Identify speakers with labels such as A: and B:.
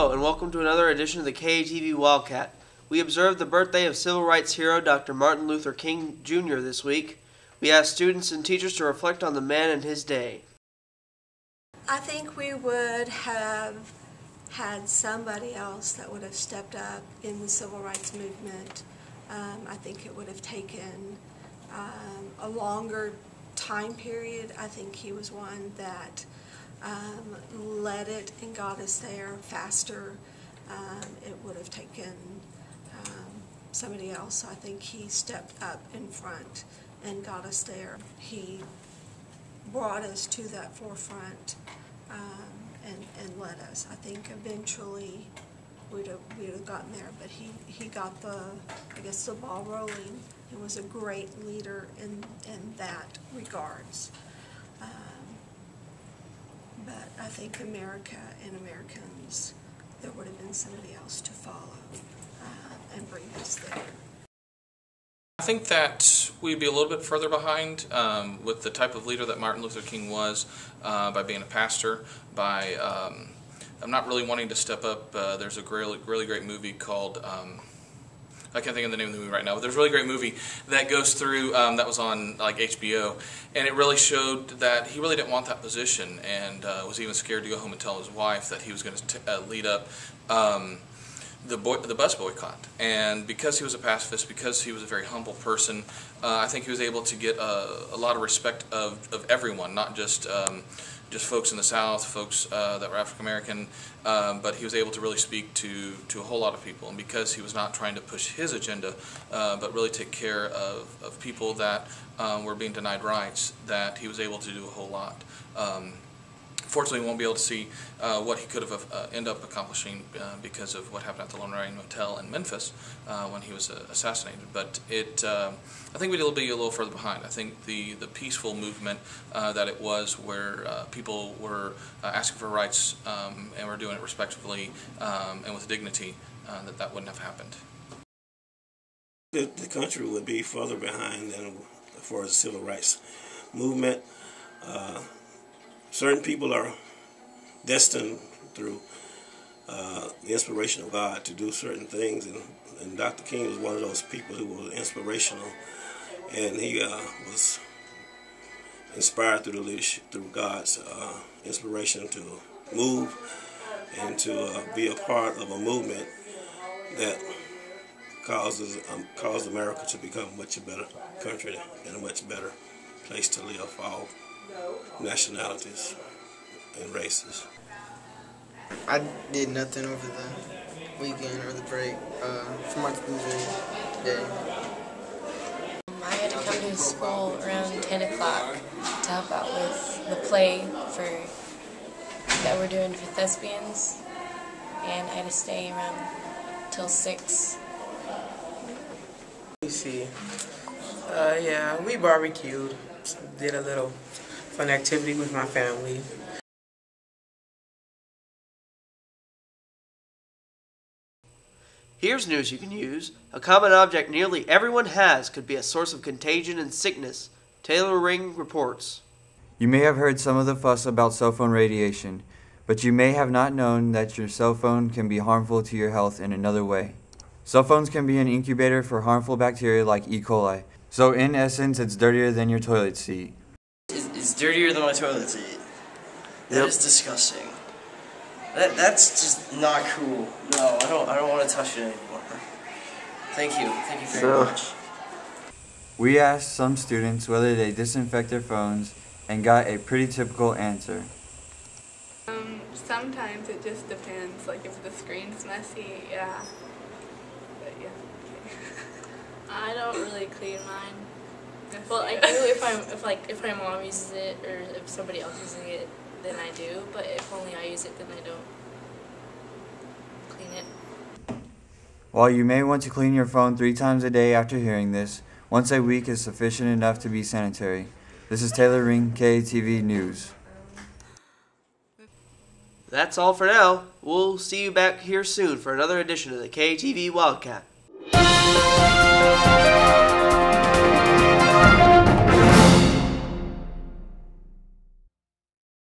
A: Hello, and welcome to another edition of the KATV Wildcat. We observed the birthday of civil rights hero Dr. Martin Luther King Jr. this week. We asked students and teachers to reflect on the man and his day.
B: I think we would have had somebody else that would have stepped up in the civil rights movement. I think it would have taken a longer time period. I think he was one that led it and got us there faster. It would have taken somebody else. I think he stepped up in front and got us there. He brought us to that forefront and led us. I think eventually we'd have gotten there, but he got the ball rolling. He was a great leader in that regards. But I think America and Americans, there would have been somebody else to follow and bring us there.
C: I think that we'd be a little bit further behind with the type of leader that Martin Luther King was, by being a pastor, by I'm not really wanting to step up. There's a really great movie called, I can't think of the name of the movie right now, but there's a really great movie that goes through, that was on like HBO, and it really showed that he really didn't want that position, and was even scared to go home and tell his wife that he was going to lead up the bus boycott. And because he was a pacifist, because he was a very humble person, I think he was able to get a lot of respect of everyone, not just folks in the South, folks that were African American, but he was able to really speak to a whole lot of people. And because he was not trying to push his agenda, but really take care of people that were being denied rights, that he was able to do a whole lot. Fortunately, we won't be able to see what he could have ended up accomplishing because of what happened at the Lone Rain Motel in Memphis when he was assassinated. But I think we'd be a little further behind. I think the peaceful movement that it was, where people were asking for rights and were doing it respectfully and with dignity, that wouldn't have happened.
D: The country would be further behind than for the civil rights movement. Certain people are destined through the inspiration of God to do certain things, and Dr. King was one of those people who was inspirational, and he was inspired through the leadership, through God's inspiration to move and to be a part of a movement that caused America to become a much better country and a much better place to live for all nationalities and races.
E: I did nothing over the weekend or the break for Martin Luther Day.
F: I had to come to school around 10 o'clock to help out with the play that we're doing for thespians, and I had to stay around till 6.
E: You see, yeah, we barbecued, did a little fun activity with my family.
A: Here's news you can use. A common object nearly everyone has could be a source of contagion and sickness. Taylor Ring reports.
G: You may have heard some of the fuss about cell phone radiation, but you may have not known that your cell phone can be harmful to your health in another way. Cell phones can be an incubator for harmful bacteria like E. coli. So in essence, it's dirtier than your toilet seat.
H: It's dirtier than my toilet seat. That is disgusting. That's just not cool. No, I don't want to touch it anymore. Thank you very much.
G: We asked some students whether they disinfect their phones and got a pretty typical answer.
I: Sometimes it just depends. Like if the screen's messy, yeah. But yeah.
F: I don't really clean mine. Well, I do if my mom uses it or if somebody else uses it, then I do. But if only I use it, then I don't clean it.
G: While you may want to clean your phone 3 times a day after hearing this, once a week is sufficient enough to be sanitary. This is Taylor Ring, KATV News.
A: That's all for now. We'll see you back here soon for another edition of the KATV Wildcat.